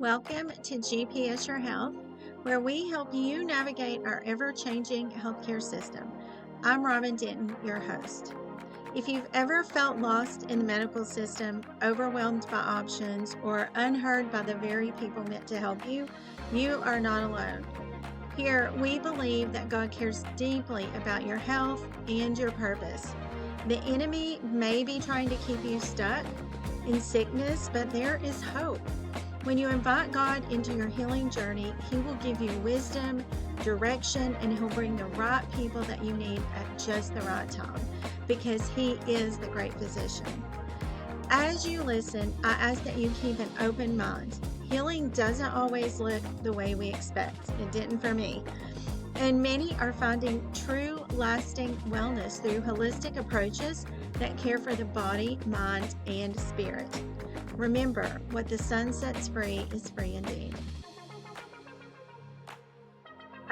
Welcome to GPS Your Health, where we help you navigate our ever-changing healthcare system. I'm Robin Denton, your host. If you've ever felt lost in the medical system, overwhelmed by options, or unheard by the very people meant to help you, you are not alone. Here, we believe that God cares deeply about your health and your purpose. The enemy may be trying to keep you stuck in sickness, but there is hope. When you invite God into your healing journey, He will give you wisdom, direction, and He'll bring the right people that you need at just the right time, because He is the great physician. As you listen, I ask that you keep an open mind. Healing doesn't always look the way we expect. It didn't for me. And many are finding true, lasting wellness through holistic approaches that care for the body, mind, and spirit. Remember, what the sun sets free is free indeed.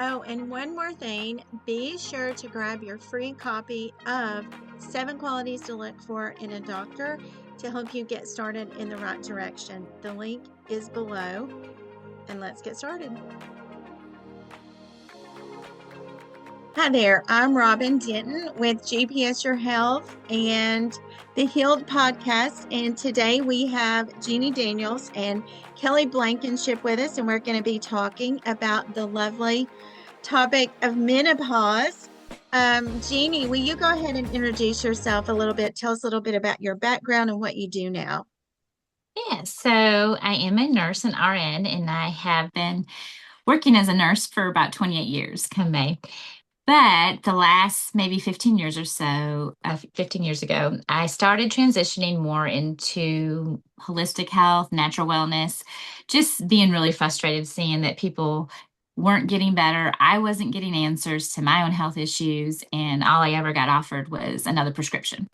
Oh, and one more thing, be sure to grab your free copy of 7 Qualities to Look For in a Doctor to help you get started in the right direction. The link is below, and let's get started. Hi there, I'm Robin Denton with GPS Your Health and the Healed Podcast, and today we have Jeanie Daniels and Kelly Blankenship with us, and we're going to be talking about the lovely topic of menopause. Jeanie, will you go ahead and introduce yourself a little bit? Tell us a little bit about your background and what you do now. Yeah, so I am a nurse and RN, and I have been working as a nurse for about 28 years, come May. But the last maybe 15 years or so, 15 years ago, I started transitioning more into holistic health, natural wellness, just being really frustrated seeing that people weren't getting better. I wasn't getting answers to my own health issues, and all I ever got offered was another prescription.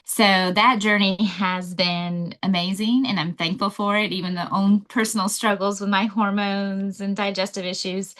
So that journey has been amazing, and I'm thankful for it, even the own personal struggles with my hormones and digestive issues.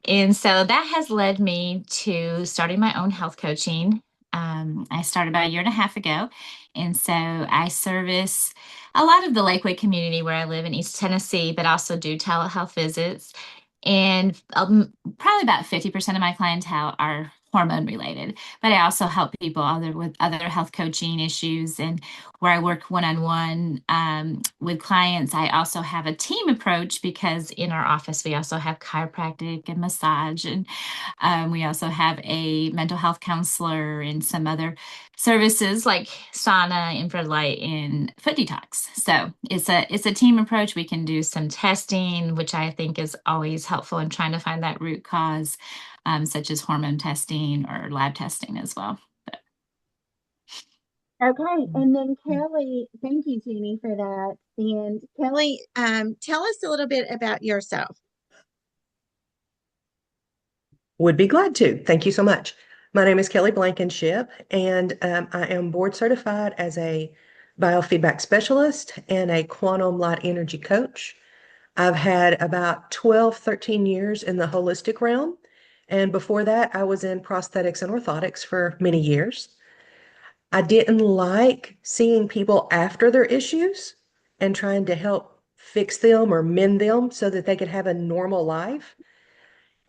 And so that has led me to starting my own health coaching. I started about a year and a half ago. And so I service a lot of the Lakeway community where I live in East Tennessee, but also do telehealth visits. And probably about 50% of my clientele are hormone related, but I also help people with other health coaching issues. And where I work one-on-one with clients, I also have a team approach because in our office, we also have chiropractic and massage. And we also have a mental health counselor and some other services like sauna, infrared light, and foot detox. So it's a team approach. We can do some testing, which I think is always helpful in trying to find that root cause, such as hormone testing or lab testing as well. Okay, and then Kelly, thank you, Jeanie, for that. And Kelly, tell us a little bit about yourself. Would be glad to. Thank you so much. My name is Kelly Blankenship, and I am board certified as a biofeedback specialist and a quantum light energy coach. I've had about 12, 13 years in the holistic realm. And before that, I was in prosthetics and orthotics for many years. I didn't like seeing people after their issues and trying to help fix them or mend them so that they could have a normal life.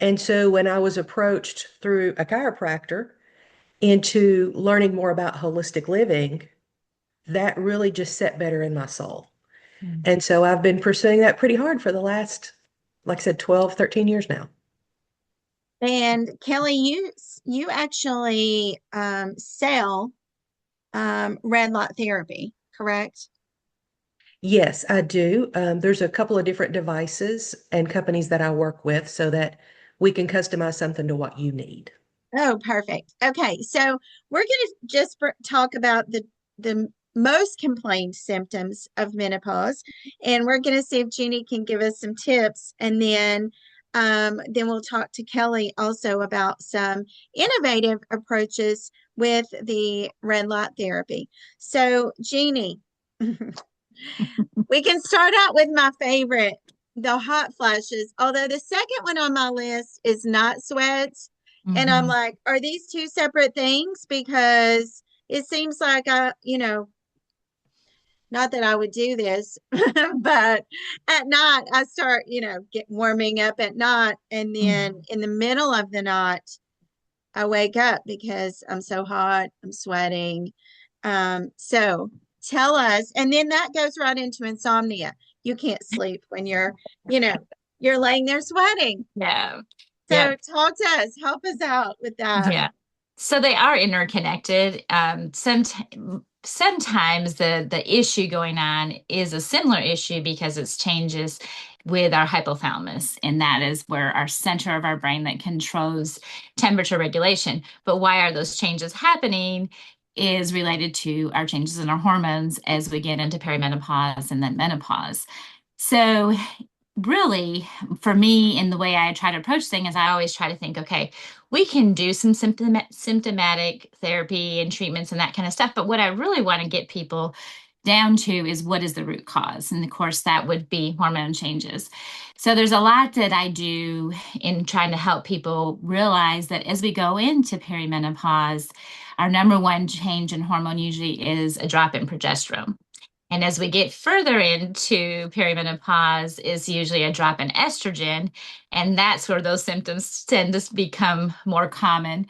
And so when I was approached through a chiropractor into learning more about holistic living, that really just set better in my soul. And so I've been pursuing that pretty hard for the last, like I said, 12, 13 years now. And Kelly, you actually sell red light therapy, correct? Yes, I do. There's a couple of different devices and companies that I work with so that we can customize something to what you need. Oh, perfect. Okay, so we're going to just talk about the most complained symptoms of menopause, and we're going to see if Jeanie can give us some tips, and then we'll talk to Kelly also about some innovative approaches with the red light therapy. So, Jeanie, we can start out with my favorite, the hot flashes. Although the second one on my list is night sweats. And I'm like, are these two separate things? Because it seems like not that I would do this, but at night I start, get warming up at night. And then Mhm. in the middle of the night, I wake up because I'm so hot, I'm sweating. So tell us, and then that goes right into insomnia. You can't sleep when you know, you're laying there sweating. Yeah. So Yeah. talk to us, help us out with that. Yeah. So they are interconnected. Sometimes the issue going on is a similar issue because it's changes with our hypothalamus, and that is where our center of our brain that controls temperature regulation. But why are those changes happening is related to our changes in our hormones as we get into perimenopause and then menopause. So really, for me, in the way I try to approach things, I always try to think, okay, we can do some symptomatic therapy and treatments and that kind of stuff. But what I really want to get people down to is what is the root cause? And of course, that would be hormone changes. So there's a lot that I do in trying to help people realize that as we go into perimenopause, our number one change in hormone usually is a drop in progesterone. And as we get further into perimenopause, is usually a drop in estrogen, and that's where those symptoms tend to become more common.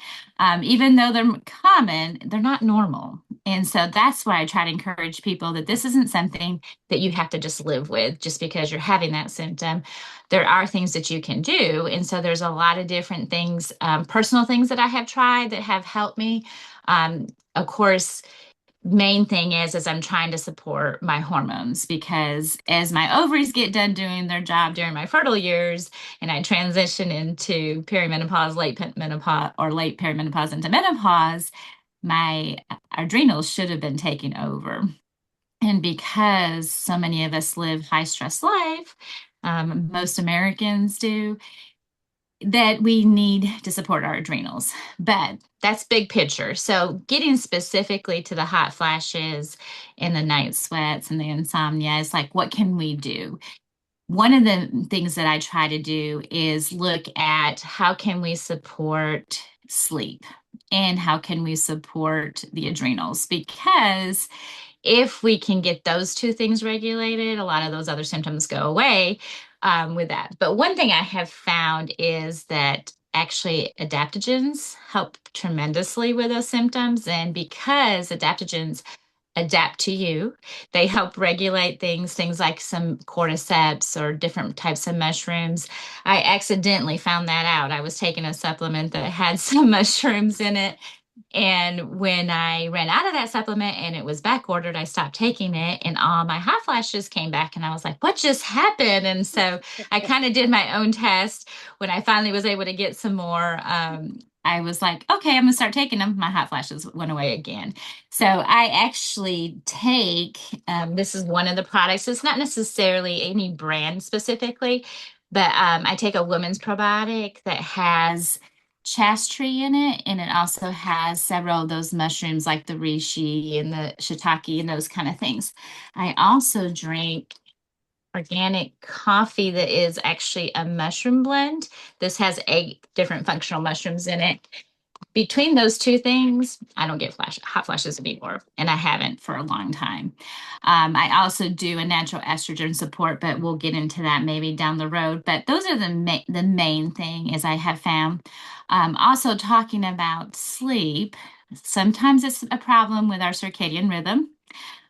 Even though they're common, they're not normal. And so that's why I try to encourage people that this isn't something that you have to just live with just because you're having that symptom. There are things that you can do. And so there's a lot of different things, personal things that I have tried that have helped me. Of course, main thing is I'm trying to support my hormones because as my ovaries get done doing their job during my fertile years and I transition into perimenopause, late menopause, or late perimenopause into menopause, my adrenals should have been taking over. And because so many of us live high stress life, most Americans do, that we need to support our adrenals. But that's big picture. So getting specifically to the hot flashes and the night sweats and the insomnia is like, what can we do? One of the things that I try to do is look at how can we support sleep and how can we support the adrenals, because if we can get those two things regulated, a lot of those other symptoms go away with that. But one thing I have found is that actually adaptogens help tremendously with those symptoms. And because adaptogens adapt to you, they help regulate things like some cordyceps or different types of mushrooms. I accidentally found that out. I was taking a supplement that had some mushrooms in it, and when I ran out of that supplement and it was back ordered, I stopped taking it and all my hot flashes came back. And I was like, what just happened? And so I kind of did my own test. When I finally was able to get some more, I was like, okay, I'm going to start taking them. My hot flashes went away again. So I actually take, this is one of the products. It's not necessarily any brand specifically, but I take a women's probiotic that has chast tree in it, and it also has several of those mushrooms like the reishi and the shiitake and those kind of things. I also drink organic coffee that is actually a mushroom blend. This has 8 different functional mushrooms in it. Between those two things, I don't get hot flashes anymore, and I haven't for a long time. I also do a natural estrogen support, but we'll get into that maybe down the road. But those are the main thing, as I have found. Also, talking about sleep, sometimes it's a problem with our circadian rhythm.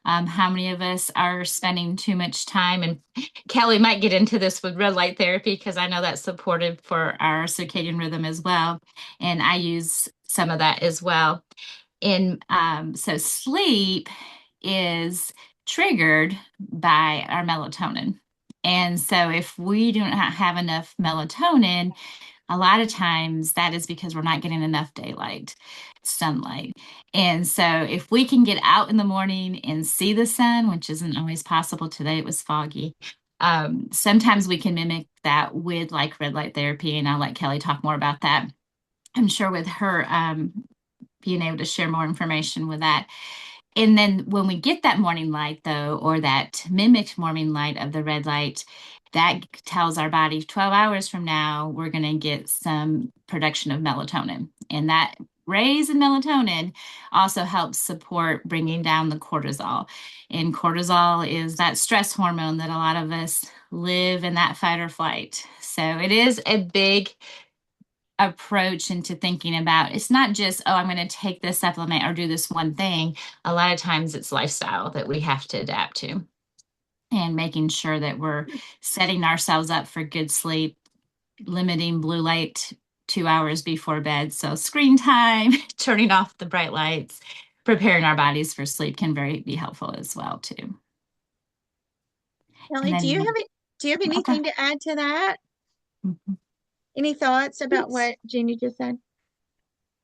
How many of us are spending too much time? And Kelly might get into this with red light therapy because I know that's supportive for our circadian rhythm as well. And I use some of that as well. And so sleep is triggered by our melatonin. And so if we do not have enough melatonin, a lot of times that is because we're not getting enough daylight, sunlight. And so if we can get out in the morning and see the sun, which isn't always possible today, it was foggy. Sometimes we can mimic that with like red light therapy, and I'll let Kelly talk more about that. I'm sure with her being able to share more information with that. And then when we get that morning light, though, or that mimicked morning light of the red light, that tells our body 12 hours from now, we're going to get some production of melatonin. And that raise in melatonin also helps support bringing down the cortisol. And cortisol is that stress hormone that a lot of us live in that fight or flight. So it is a big approach into thinking about it's not just, oh, I'm going to take this supplement or do this one thing. A lot of times it's lifestyle that we have to adapt to and making sure that we're setting ourselves up for good sleep, limiting blue light 2 hours before bed. So screen time, turning off the bright lights, preparing our bodies for sleep can be helpful as well too. And Kelly, then, do you have okay. anything to add to that? Mhm. Any thoughts about Yes. what Jeanie just said?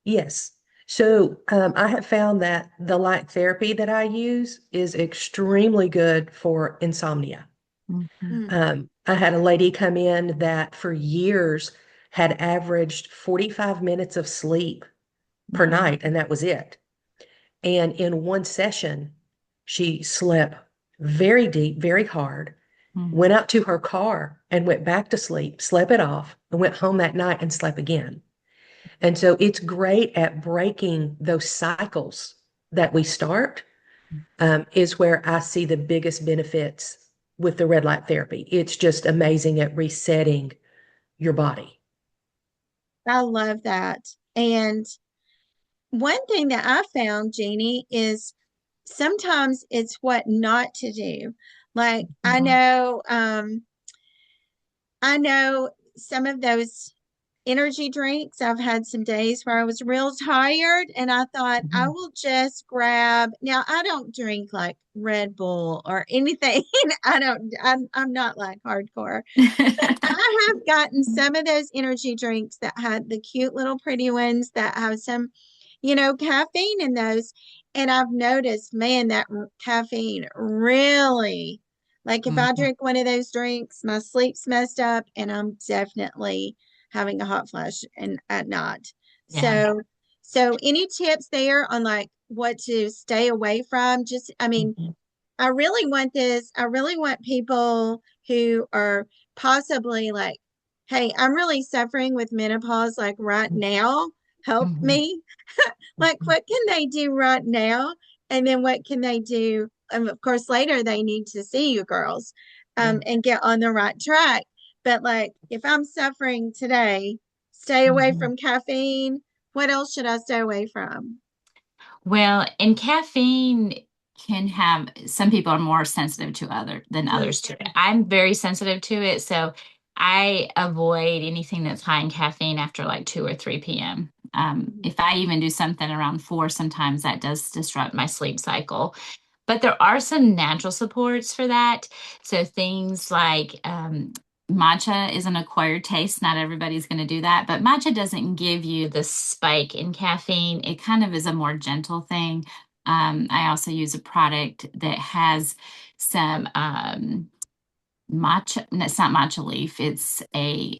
Yes. So I have found that the light therapy that I use is extremely good for insomnia. Mhm. Mm. I had a lady come in that for years had averaged 45 minutes of sleep per Mhm. night, and that was it. And in one session, she slept very deep, very hard, went Mhm. out to her car and went back to sleep, slept it off, and went home that night and slept again. And so it's great at breaking those cycles that we start, is where I see the biggest benefits with the red light therapy. It's just amazing at resetting your body. I love that. And one thing that I found, Jeanie, is sometimes it's what not to do. Like Mhm. I know some of those energy drinks. I've had some days where I was real tired and I thought I Mhm. will just grab. Now, I don't drink like Red Bull or anything. I'm not like hardcore. I have gotten some of those energy drinks that had the cute little pretty ones that have some, caffeine in those. And I've noticed, man, that caffeine really, like if I Mhm. drink one of those drinks, my sleep's messed up and I'm definitely having a hot flash and at night. Yeah. So any tips there on like what to stay away from? Just, I mean, Mhm. I really want this. I really want people who are possibly like, hey, I'm really suffering with menopause, like right now. Help Mhm. me. Like, what can they do right now? And then what can they do? Of course, later they need to see you girls Yeah. and get on the right track. But like, if I'm suffering today, stay away Mhm. from caffeine. What else should I stay away from? Well, and caffeine can have some people are more sensitive to other than Mm, others to it. I'm very sensitive to it, so I avoid anything that's high in caffeine after like 2 or 3 p.m. If I even do something around 4, sometimes that does disrupt my sleep cycle. But there are some natural supports for that. So things like matcha is an acquired taste. Not everybody's going to do that, but matcha doesn't give you the spike in caffeine. It kind of is a more gentle thing. I also use a product that has some matcha, no, it's not matcha leaf, it's a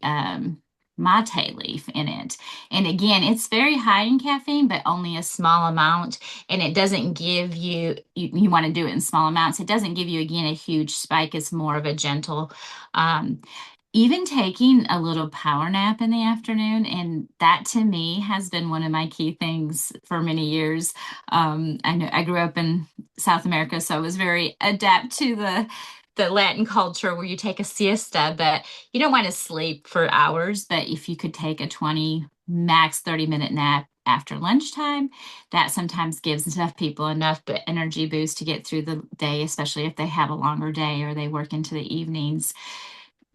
mate leaf in it. And again, it's very high in caffeine, but only a small amount. And it doesn't give you want to do it in small amounts. It doesn't give you, again, a huge spike. It's more of a gentle, um, even taking a little power nap in the afternoon. And that to me has been one of my key things for many years. I know I grew up in South America, so I was very adept to the Latin culture where you take a siesta, but you don't want to sleep for hours. But if you could take a 20, max 30-minute nap after lunchtime, that sometimes gives enough people enough energy boost to get through the day, especially if they have a longer day or they work into the evenings.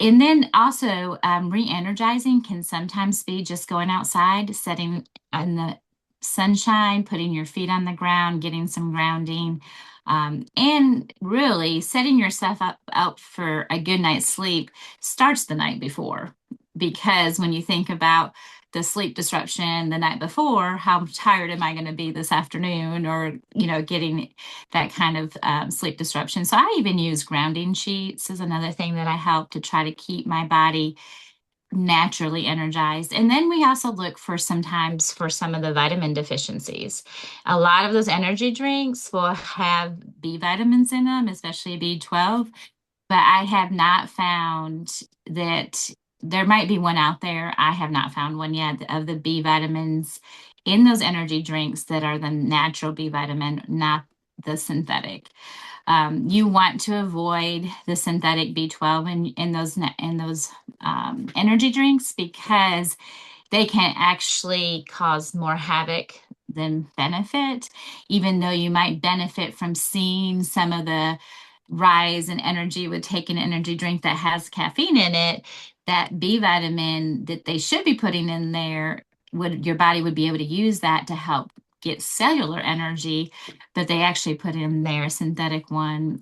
And then also, re-energizing can sometimes be just going outside, sitting in the sunshine, putting your feet on the ground, getting some grounding, and really setting yourself up for a good night's sleep starts the night before. Because when you think about the sleep disruption the night before, how tired am I going to be this afternoon, or getting that kind of sleep disruption. So I even use grounding sheets is another thing that I help to try to keep my body naturally energized. And then we also look for sometimes for some of the vitamin deficiencies. A lot of those energy drinks will have B vitamins in them, especially B12, but I have not found that there might be one out there. I have not found one yet of the B vitamins in those energy drinks that are the natural B vitamin, not the synthetic. You want to avoid the synthetic B12 in those energy drinks because they can actually cause more havoc than benefit, even though you might benefit from seeing some of the rise in energy with taking an energy drink that has caffeine in it. That B vitamin that they should be putting in there, would your body would be able to use that to help get cellular energy, but they actually put in their synthetic one.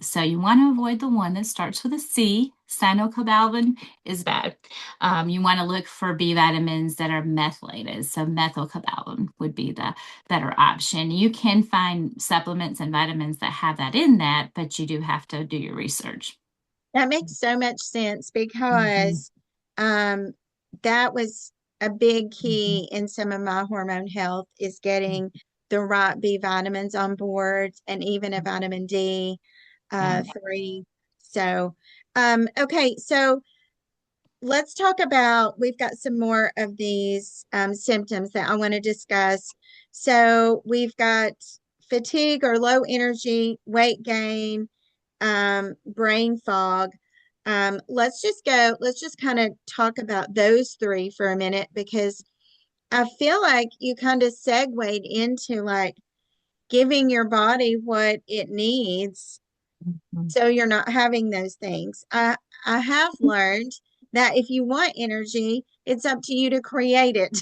So you want to avoid the one that starts with a C. Cyanocobalamin is bad. You want to look for B vitamins that are methylated. So methylcobalamin would be the better option. You can find supplements and vitamins that have that in that, but you do have to do your research. That makes so much sense Mhm, because um, that was a big mhm, key in some of my hormone health is getting the right B vitamins on board and even a vitamin D yeah. 3. So, okay, so let's talk about, we've got some more of these symptoms that I want to discuss. So we've got fatigue or low energy, weight gain, brain fog. Let's just kind of talk about those three for a minute because I feel like you kind of segued into like giving your body what it needs Mhm, so you're not having those things. I have learned that if you want energy, it's up to you to create it.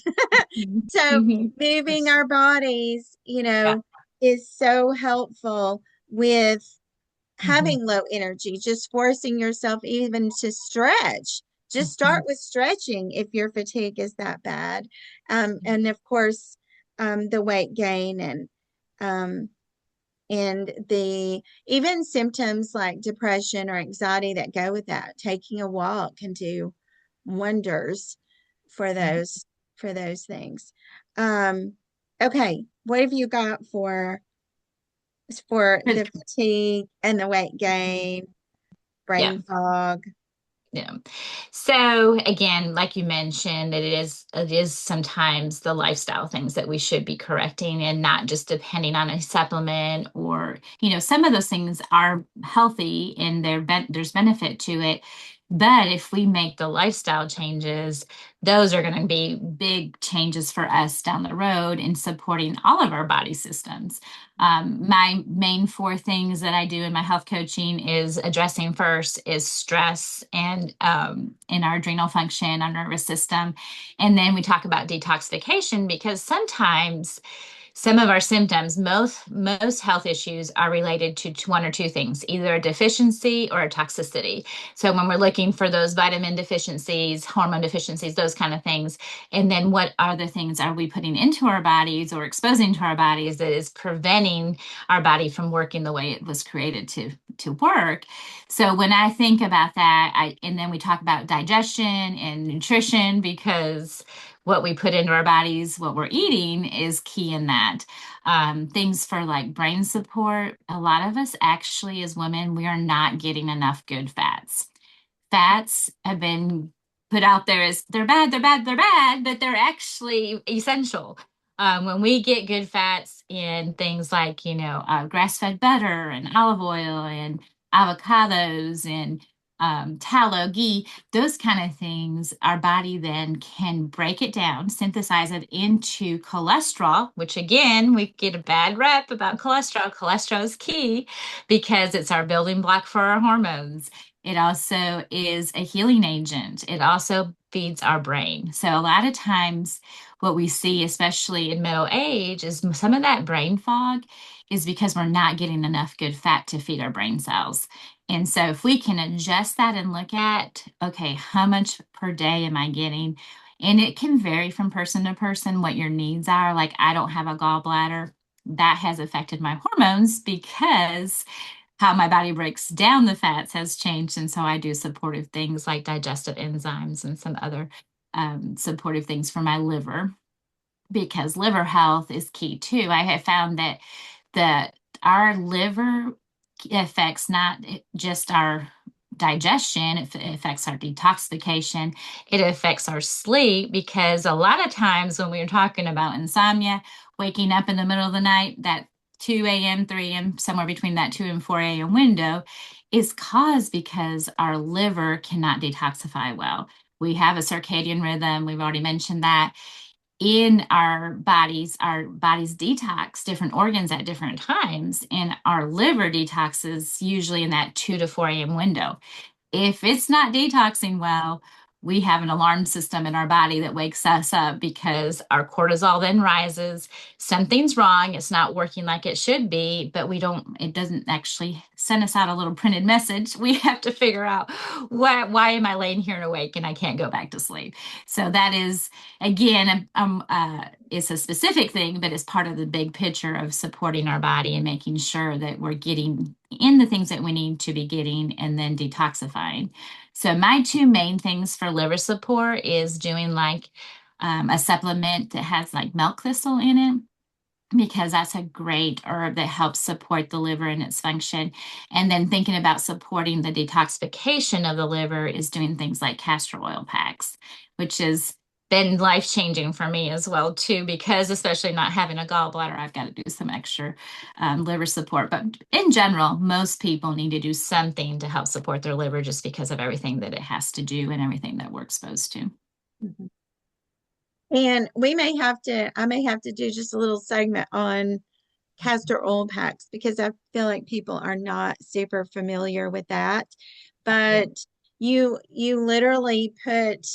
mhm, So mhm. moving That's- our bodies, Yeah. is so helpful with Mhm, having low energy, just forcing yourself even to stretch. Just start mhm, with stretching if your fatigue is that bad. And of course, the weight gain um, and the even symptoms like depression or anxiety that go with that. Taking a walk can do wonders for mhm. those things. Um, okay, what have you got for But- the fatigue and the weight gain, Yeah. brain fog? Yeah. So again, like you mentioned, it is sometimes the lifestyle things that we should be correcting and not just depending on a supplement or, some of those things are healthy and there's benefit to it. But if we make the lifestyle changes, those are going to be big changes for us down the road in supporting all of our body systems. My main four things that I do in my health coaching is addressing first is stress and in our adrenal function, our nervous system. And then we talk about detoxification because sometimes some of our symptoms, most health issues are related to one or two things, either a deficiency or a toxicity. So when we're looking for those vitamin deficiencies, hormone deficiencies, those kind of things, and then what other things are we putting into our bodies or exposing to our bodies that is preventing our body from working the way it was created to work. So when I think about that, and then we talk about digestion and nutrition because what we put into our bodies, what we're eating is key in that. Things for like brain support, a lot of us actually, as women, we are not getting enough good fats. Fats have been put out there as they're bad, they're bad, they're bad, but they're actually essential. When we get good fats in things like, grass-fed butter and olive oil and avocados and tallow, ghee, those kind of things, our body then can break it down, synthesize it into cholesterol, which again, we get a bad rep about cholesterol. Cholesterol is key because it's our building block for our hormones. It also is a healing agent. It also feeds our brain. So a lot of times what we see, especially in middle age, is some of that brain fog is because we're not getting enough good fat to feed our brain cells. And so if we can adjust that and look at, okay, how much per day am I getting? And it can vary from person to person what your needs are. Like I don't have a gallbladder. That has affected my hormones because how my body breaks down the fats has changed. And so I do supportive things like digestive enzymes and some other supportive things for my liver because liver health is key too. I have found that our liver affects not just our digestion, it affects our detoxification, it affects our sleep, because a lot of times when we're talking about insomnia, waking up in the middle of the night, that 2 a.m., 3 a.m., somewhere between that 2 and 4 a.m. window is caused because our liver cannot detoxify well. We have a circadian rhythm. We've already mentioned that in our bodies detox different organs at different times, and our liver detoxes usually in that 2 to 4 a.m. window. If it's not detoxing well, we have an alarm system in our body that wakes us up because our cortisol then rises. Something's wrong. It's not working like it should be, but it doesn't actually send us out a little printed message. We have to figure out why am I laying here and awake and I can't go back to sleep? So that is, again, it's a specific thing, but it's part of the big picture of supporting our body and making sure that we're getting in the things that we need to be getting and then detoxifying. So my two main things for liver support is doing like a supplement that has like milk thistle in it, because that's a great herb that helps support the liver and its function. And then thinking about supporting the detoxification of the liver is doing things like castor oil packs, which has been life-changing for me as well too, because especially not having a gallbladder, I've got to do some extra liver support. But in general, most people need to do something to help support their liver just because of everything that it has to do and everything that we're exposed to. Mhm. And I may have to do just a little segment on castor oil packs because I feel like people are not super familiar with that. But you literally put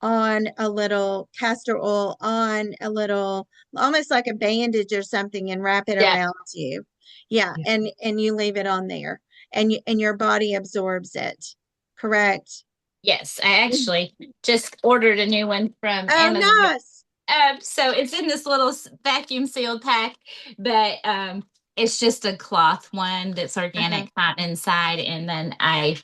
on a little castor oil on a little, almost like a bandage or something, and wrap it Yeah. around you. Yeah, Yeah. and you leave it on there, and your body absorbs it. Correct? Yes, I actually just ordered a new one from Oh, Amazon. nice. So it's in this little vacuum sealed pack, but it's just a cloth one that's Uh-huh. organic cotton inside, and then I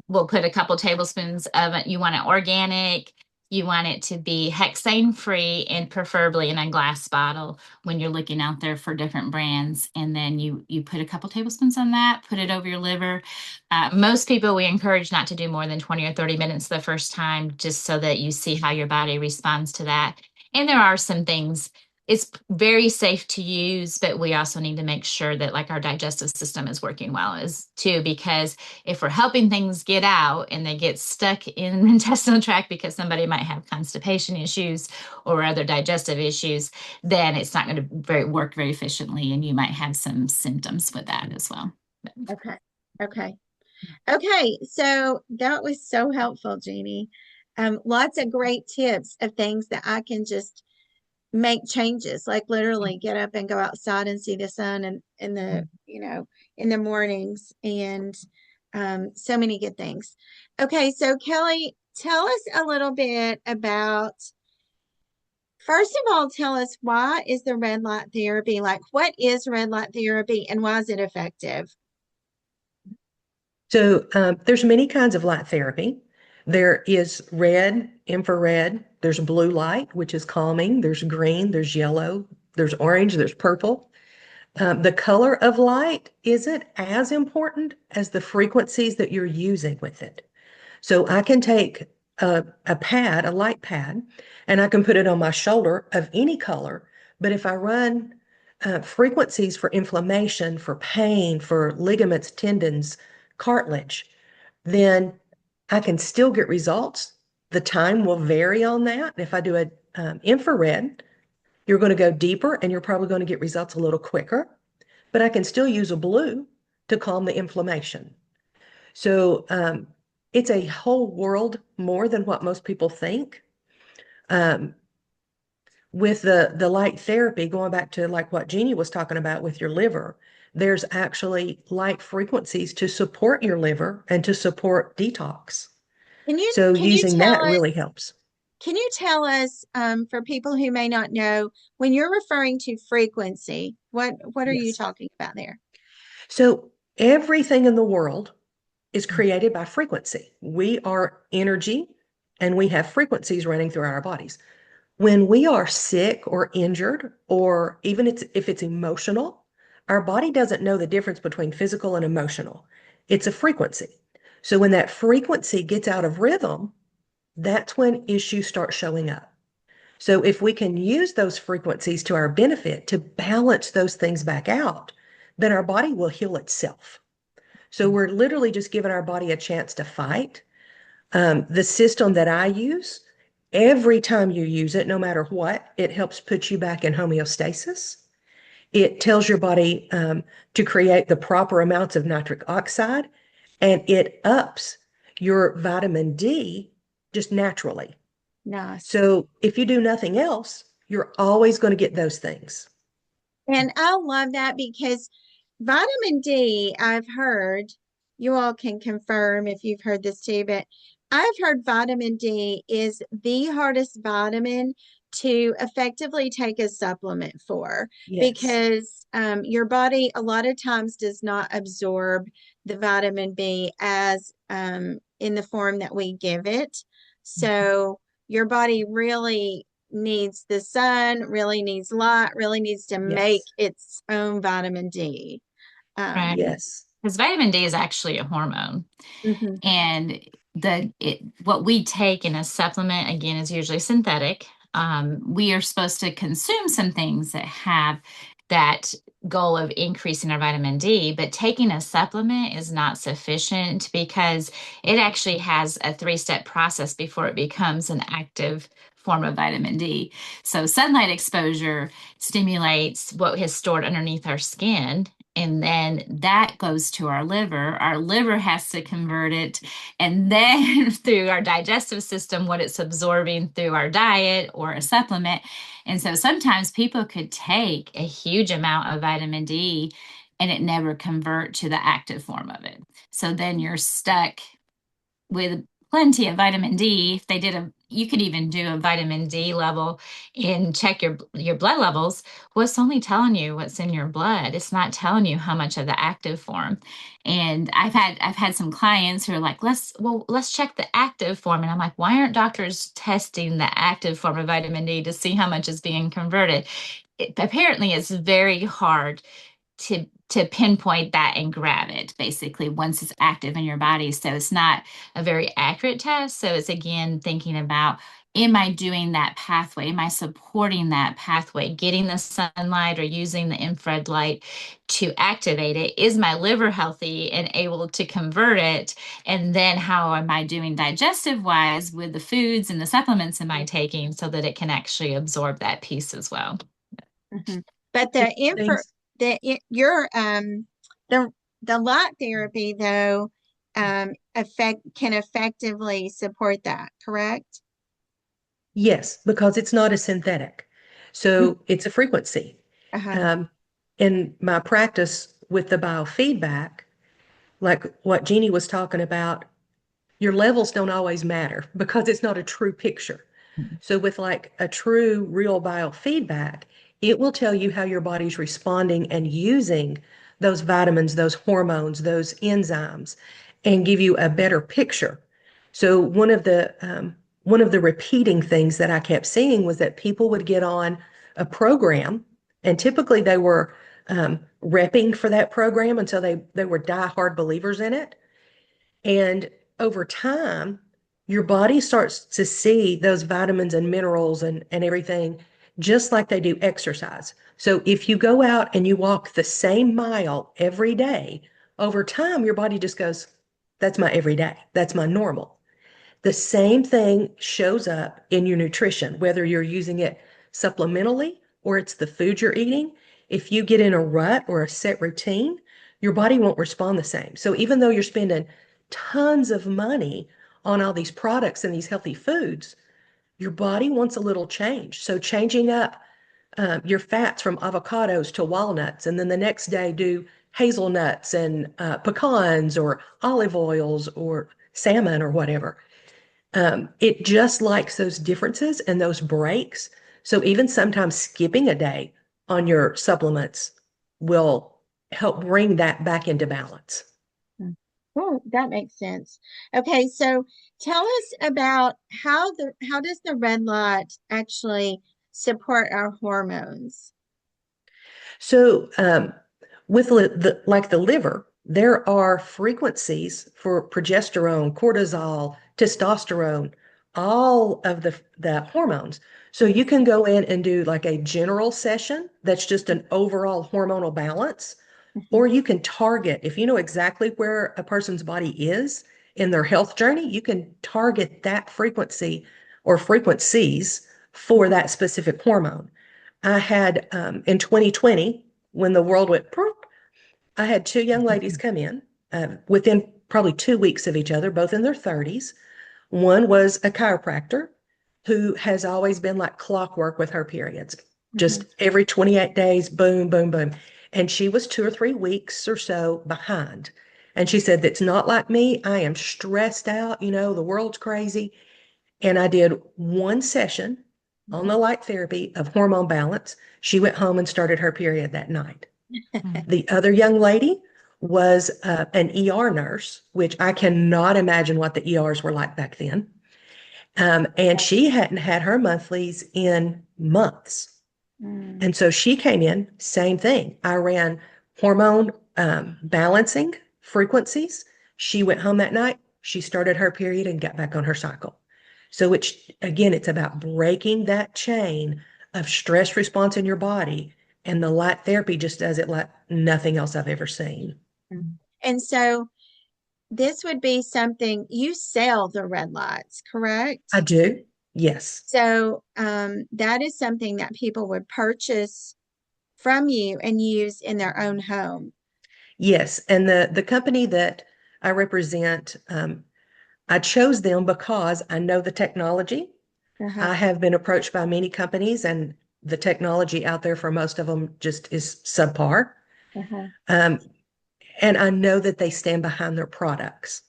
will put a couple tablespoons of it. You want it organic, you want it to be hexane free, and preferably in a glass bottle when you're looking out there for different brands. And then you put a couple tablespoons on that, put it over your liver. Most people, we encourage not to do more than 20 or 30 minutes the first time, just so that you see how your body responds to that. And there are some things, it's very safe to use, but we also need to make sure that like our digestive system is working well as too, because if we're helping things get out and they get stuck in the intestinal tract because somebody might have constipation issues or other digestive issues, then it's not going to work very efficiently, and you might have some symptoms with that as well. Okay. Okay. Okay. So that was so helpful, Jeanie. Lots of great tips of things that I can just make changes, like literally get up and go outside and see the sun and in the, in the mornings, and so many good things. Okay, so Kelly, tell us a little bit about, first of all, tell us, why is the red light therapy, like what is red light therapy and why is it effective? So there's many kinds of light therapy. There is red, infrared, there's blue light, which is calming, there's green, there's yellow, there's orange, there's purple. The color of light isn't as important as the frequencies that you're using with it. So I can take a pad, a light pad, and I can put it on my shoulder of any color. But if I run frequencies for inflammation, for pain, for ligaments, tendons, cartilage, then I can still get results. The time will vary on that. If I do a infrared, you're going to go deeper and you're probably going to get results a little quicker. But I can still use a blue to calm the inflammation. So it's a whole world more than what most people think. Um, with the light therapy, going back to like what Jeanie was talking about with your liver, there's actually light frequencies to support your liver and to support detox. Can you So can you using tell that us really helps. can you tell us, for people who may not know, when you're referring to frequency, what are you Yes. talking about there? So everything in the world is created by frequency. We are energy and we have frequencies running throughout our bodies. When we are sick or injured, or even if it's emotional, our body doesn't know the difference between physical and emotional. It's a frequency. So when that frequency gets out of rhythm, that's when issues start showing up. So if we can use those frequencies to our benefit to balance those things back out, then our body will heal itself. So we're literally just giving our body a chance to fight. The system that I use, every time you use it, no matter what, it helps put you back in homeostasis. It tells your body to create the proper amounts of nitric oxide, and it ups your vitamin D just naturally. Nice. So if you do nothing else, you're always going to get those things. And I love that because vitamin D, I've heard, you all can confirm if you've heard this too, but I've heard vitamin D is the hardest vitamin to effectively take a supplement for Yes. because your body a lot of times does not absorb the vitamin B as in the form that we give it. So your body really needs the sun, really needs light, really needs to make Yes. its own vitamin D. Right. Yes. Because vitamin D is actually a hormone. Mhm. And what we take in a supplement, again, is usually synthetic. We are supposed to consume some things that have that goal of increasing our vitamin D, but taking a supplement is not sufficient because it actually has a three-step process before it becomes an active form of vitamin D. So sunlight exposure stimulates what is stored underneath our skin, and then that goes to our liver. Our liver has to convert it, and then through our digestive system, what it's absorbing through our diet or a supplement. And so sometimes people could take a huge amount of vitamin D and it never convert to the active form of it. So then you're stuck with plenty of vitamin D. If they did you could even do a vitamin D level and check your blood levels. Well, it's only telling you what's in your blood. It's not telling you how much of the active form. And I've had some clients who are like, let's check the active form. And I'm like, why aren't doctors testing the active form of vitamin D to see how much is being converted? Apparently, it's very hard to pinpoint that and grab it basically once it's active in your body. So it's not a very accurate test. So it's again thinking about, am I doing that pathway? Am I supporting that pathway, getting the sunlight or using the infrared light to activate it? Is my liver healthy and able to convert it? And then how am I doing digestive wise with the foods and the supplements am I taking so that it can actually absorb that piece as well? Mhm. But And the infra things, the your the the light therapy though affect can effectively support that, correct? yes, because it's not a synthetic. So it's a frequency. Uh-huh. Um, in my practice with the biofeedback, like what Jeannie was talking about, your levels don't always matter because it's not a true picture. So with like a true real biofeedback, it will tell you how your body's responding and using those vitamins, those hormones, those enzymes, and give you a better picture. So one of the repeating things that I kept seeing was that people would get on a program, and typically they were repping for that program, and so they were diehard believers in it. And over time, your body starts to see those vitamins and minerals and everything just like they do exercise. So if you go out and you walk the same mile every day, over time, your body just goes, that's my everyday, that's my normal. The same thing shows up in your nutrition, whether you're using it supplementally or it's the food you're eating. If you get in a rut or a set routine, your body won't respond the same. So even though you're spending tons of money on all these products and these healthy foods, your body wants a little change. So changing up your fats from avocados to walnuts, and then the next day do hazelnuts and pecans or olive oils or salmon or whatever. It just likes those differences and those breaks. So even sometimes skipping a day on your supplements will help bring that back into balance. Oh, that makes sense. Okay, so tell us about how does the red light actually support our hormones? So with like the liver, there are frequencies for progesterone, cortisol, testosterone, all of the hormones. So you can go in and do like a general session that's just an overall hormonal balance, or you can target, if you know exactly where a person's body is in their health journey, you can target that frequency or frequencies for that specific hormone. I had in 2020, when the world went, I had two young ladies come in within probably 2 weeks of each other, both in their 30s. One was a chiropractor who has always been like clockwork with her periods, just every 28 days, boom, boom, boom. And she was 2 or 3 weeks or so behind. And she said, "That's not like me. I am stressed out. The world's crazy." And I did one session on the light therapy of hormone balance. She went home and started her period that night. The other young lady was an ER nurse, which I cannot imagine what the ERs were like back then. And she hadn't had her monthlies in months. And so she came in, same thing. I ran hormone balancing frequencies. She went home that night. She started her period and got back on her cycle. So it's about breaking that chain of stress response in your body. And the light therapy just does it like nothing else I've ever seen. And so this would be something you sell the red lights, correct? I do. Yes. So that is something that people would purchase from you and use in their own home. Yes. And the company that I represent, I chose them because I know the technology. I have been approached by many companies, and the technology out there for most of them just is subpar. And I know that they stand behind their products.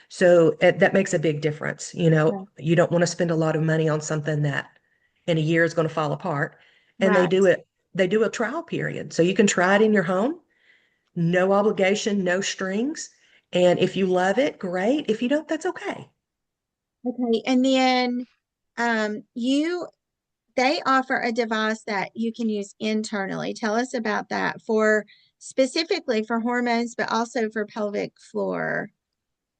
So that makes a big difference. You don't want to spend a lot of money on something that in a year is going to fall apart. And Right. they do a trial period. So you can try it in your home, no obligation, no strings. And if you love it, great. If you don't, that's okay. Okay. And then they offer a device that you can use internally. Tell us about that specifically for hormones, but also for pelvic floor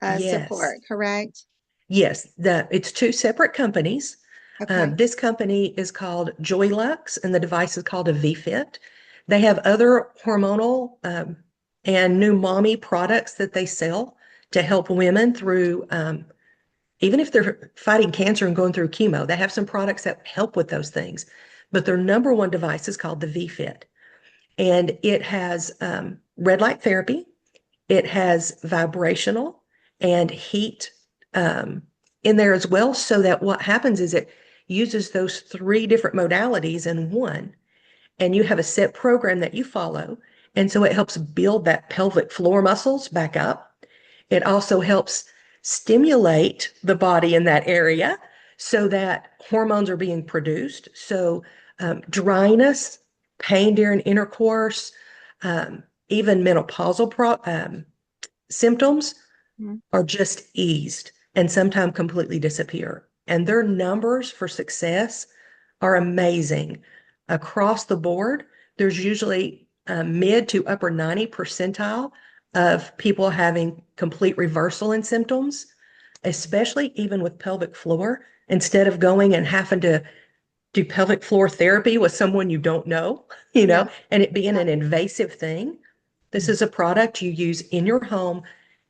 support, Yes. correct? Yes. It's two separate companies. Okay. This company is called Joylux, and the device is called a VFit. They have other hormonal and new mommy products that they sell to help women through, even if they're fighting cancer and going through chemo, they have some products that help with those things. But their number one device is called the VFit, and it has red light therapy, it has vibrational and heat in there as well, so that what happens is it uses those three different modalities in one, and you have a set program that you follow. And so it helps build that pelvic floor muscles back up. It also helps stimulate the body in that area so that hormones are being produced. So dryness, pain during intercourse, even menopausal symptoms are just eased and sometimes completely disappear. And their numbers for success are amazing. Across the board, there's usually a mid to upper 90 percentile of people having complete reversal in symptoms, especially even with pelvic floor. Instead of going and having to do pelvic floor therapy with someone you don't know, and it being an invasive thing, this is a product you use in your home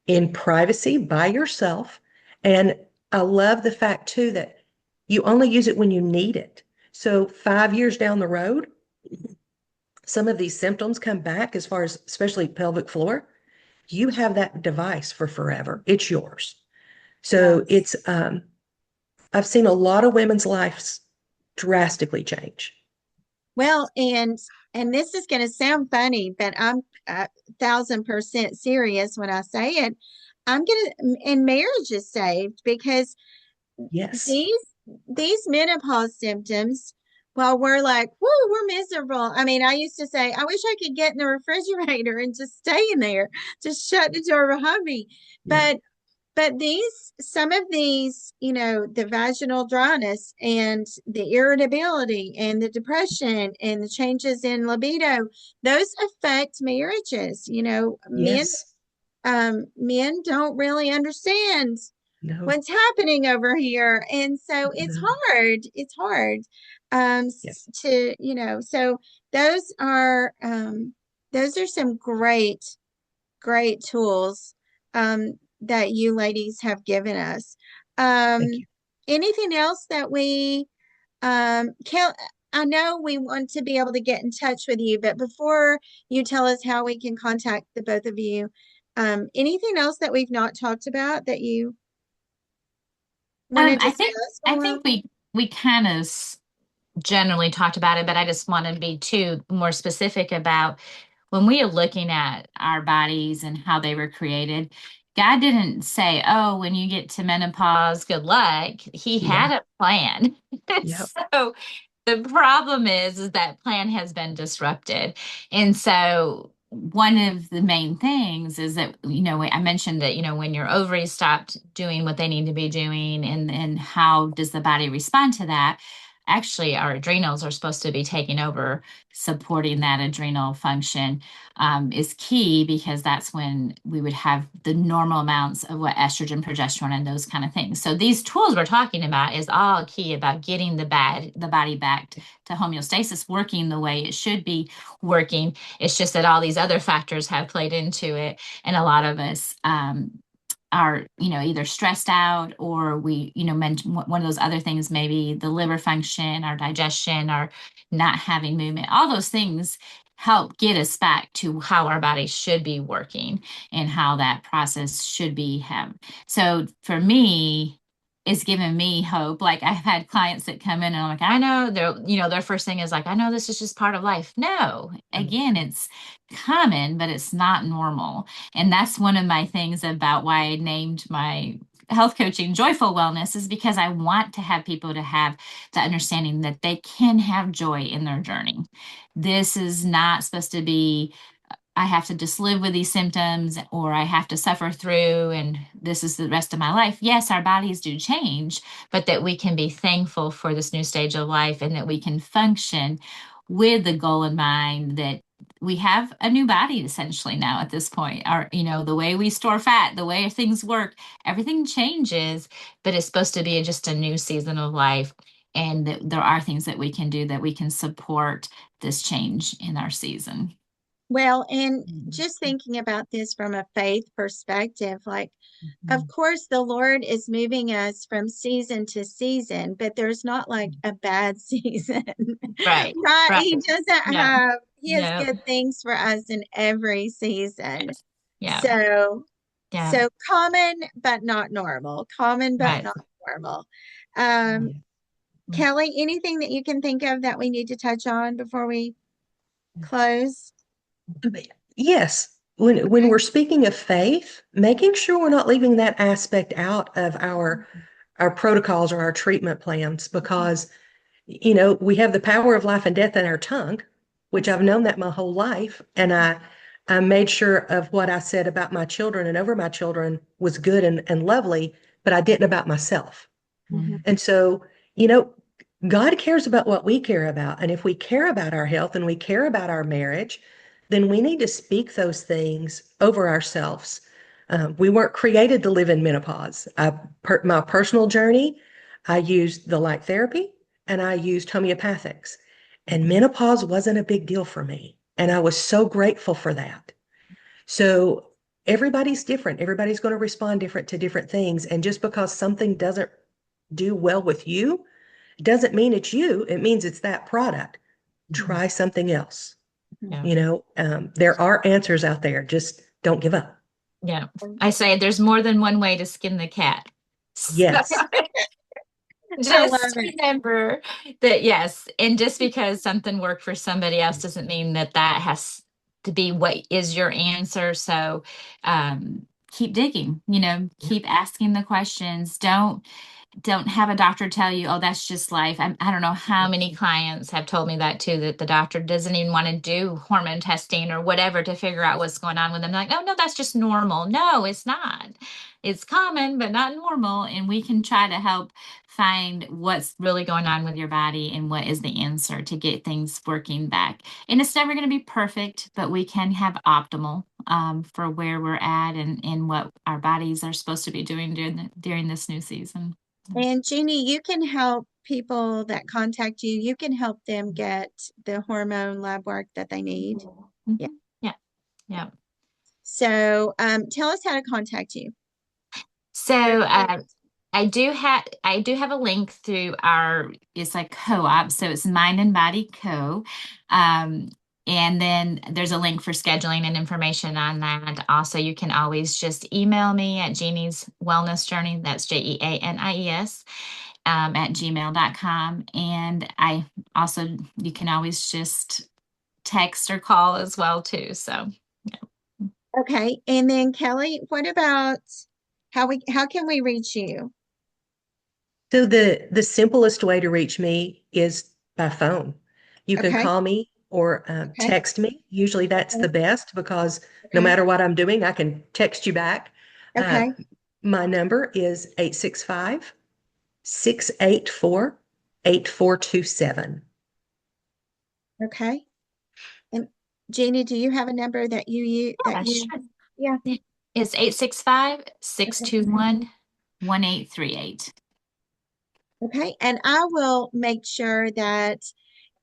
in privacy by yourself. And I love the fact too that you only use it when you need it. So 5 years down the road, some of these symptoms come back, as far as especially pelvic floor. You have that device for forever. It's yours. So I've seen a lot of women's lives drastically change. Well, and this is going to sound funny, but I'm 1,000% serious when I say it. And marriage is saved because Yes. these menopause symptoms, while we're like, whoo, we're miserable. I mean, I used to say, I wish I could get in the refrigerator and just stay in there, just shut the door behind me. Yeah. But But some of these, the vaginal dryness and the irritability and the depression and the changes in libido, those affect marriages. Yes. Men don't really understand No. what's happening over here. And so it's No. hard. It's hard Yes. to, so those are, those are some great tools that you ladies have given us. Thank Um, you. anything else that I know we want to be able to get in touch with you, but before you tell us how we can contact the both of you, anything else that we've not talked about that you want to I think discuss I more? think we kind of generally talked about it, but I just want to be too more specific about when we are looking at our bodies and how they were created. God didn't say, "Oh, when you get to menopause, good luck." He Yeah. had a plan. Yep. So the problem is that plan has been disrupted. And so one of the main things is that, I mentioned that, when your ovaries stopped doing what they need to be doing, and how does the body respond to that? Actually, our adrenals are supposed to be taking over, supporting that adrenal function is key, because that's when we would have the normal amounts of what estrogen, progesterone, and those kind of things. So these tools we're talking about is all key about getting the body back to homeostasis, working the way it should be working. It's just that all these other factors have played into it, and a lot of us are either stressed out, or we mentioned one of those other things, maybe the liver function, our digestion, our not having movement, all those things help get us back to how our body should be working and how that process should be so for me, it's given me hope. Like, I've had clients that come in and I'm like, I know their first thing is like, I know this is just part of life. No, again, it's common, but it's not normal. And that's one of my things about why I named my health coaching Joyful Wellness, is because I want to have people to have the understanding that they can have joy in their journey. This is not supposed to be, I have to just live with these symptoms, or I have to suffer through and this is the rest of my life. Yes, our bodies do change, but that we can be thankful for this new stage of life, and that we can function with the goal in mind that we have a new body essentially now at this point. The way we store fat, the way things work, everything changes, but it's supposed to be just a new season of life. And that there are things that we can do that we can support this change in our season. Well, and just Mhm. thinking about this from a faith perspective, like, of Mhm. course, the Lord is moving us from season to season, but there's not like a bad season, Right, right? right. No, He has no. good things for us in every season. Yes. Yeah, So, yeah, so common, but not normal. Common, but right. not normal. Um, Yeah. Kelly, anything that you can think of that we need to touch on before we close? But yes. When we're speaking of faith, making sure we're not leaving that aspect out of our protocols or our treatment plans, because we have the power of life and death in our tongue, which I've known that my whole life. And I made sure of what I said about my children and over my children was good and lovely, but I didn't about myself. Mhm. And so, you know, God cares about what we care about. And if we care about our health and we care about our marriage, then we need to speak those things over ourselves. We weren't created to live in menopause. My personal journey, I used the light therapy and I used homeopathics. And menopause wasn't a big deal for me. And I was so grateful for that. So everybody's different. Everybody's going to respond different to different things. And just because something doesn't do well with you doesn't mean it's you. It means it's that product. Try something else. Yeah, There are answers out there. Just don't give up. yeah. I say there's more than one way to skin the cat. So Yes. I love just it. remember that, yes, and just because something worked for somebody else doesn't mean that that has to be what is your answer. So keep digging, Yeah. keep asking the questions. Don't don't have a doctor tell you, oh, that's just life. I don't know how many clients have told me that too, that the doctor doesn't even want to do hormone testing or whatever to figure out what's going on with them. They're like, oh, no, that's just normal. No, it's not. It's common, but not normal. And we can try to help find what's really going on with your body and what is the answer to get things working back. And it's never going to be perfect, but we can have optimal for where we're at and what our bodies are supposed to be doing during this new season. And Jeanie, you can help people that contact you. You can help them get the hormone lab work that they need. Yeah. Yeah. Yeah. So, tell us how to contact you. So I do have a link through it's like co-op, so it's Mind and Body Co. And then there's a link for scheduling and information on that. Also, you can always just email me at Jeannie's Wellness Journey. That's JEANIES at gmail.com. And you can always just text or call as well too. So, yeah. Okay. And then Kelly, what about how can we reach you? So the simplest way to reach me is by phone. You can Okay. call me or Okay. text me. Usually that's Okay. the best because no matter what I'm doing, I can text you back. Okay. My number is 865-684-8427. Okay. And Jeanie, do you have a number that you use? Yeah, sure. Yeah. It's 865-621-1838. Okay. And I will make sure that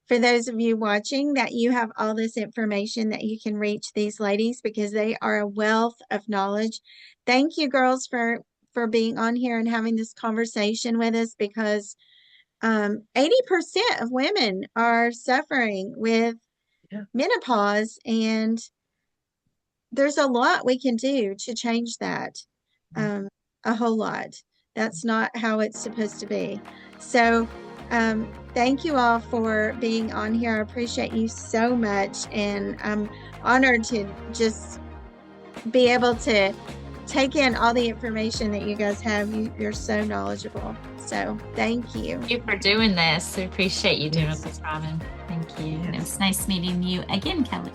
for those of you watching that you have all this information that you can reach these ladies because they are a wealth of knowledge. Thank you, girls, for being on here and having this conversation with us because 80% of women are suffering with menopause, and there's a lot we can do to change that. A whole lot. That's not how it's supposed to be. So thank you all for being on here. I appreciate you so much, and I'm honored to just be able to take in all the information that you guys have. You're so knowledgeable. So thank you. Thank you for doing this. We appreciate you doing this, Robin. Thank you. Yes. It was nice meeting you again, Kelly.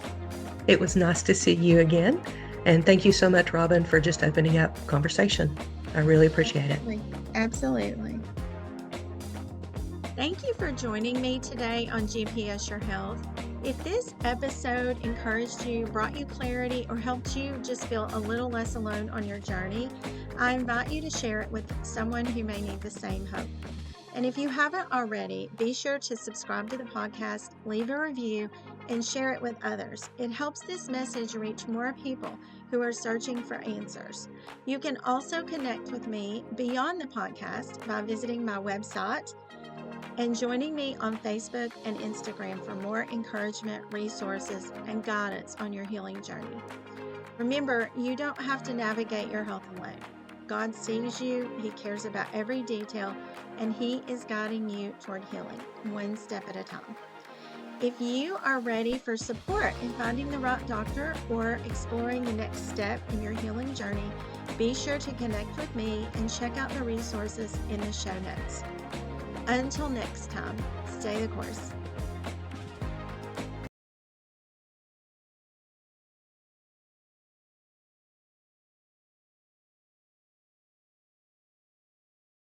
It was nice to see you again. And thank you so much, Robin, for just opening up conversation. I really appreciate it. Absolutely. Thank you for joining me today on GPS Your Health. If this episode encouraged you, brought you clarity, or helped you just feel a little less alone on your journey, I invite you to share it with someone who may need the same hope. And if you haven't already, be sure to subscribe to the podcast, leave a review, and share it with others. It helps this message reach more people who are searching for answers. You can also connect with me beyond the podcast by visiting my website and joining me on Facebook and Instagram for more encouragement, resources, and guidance on your healing journey. Remember, you don't have to navigate your health alone. God sees you, He cares about every detail, and He is guiding you toward healing, one step at a time. If you are ready for support in finding the right doctor or exploring the next step in your healing journey, be sure to connect with me and check out the resources in the show notes. Until next time, stay the course.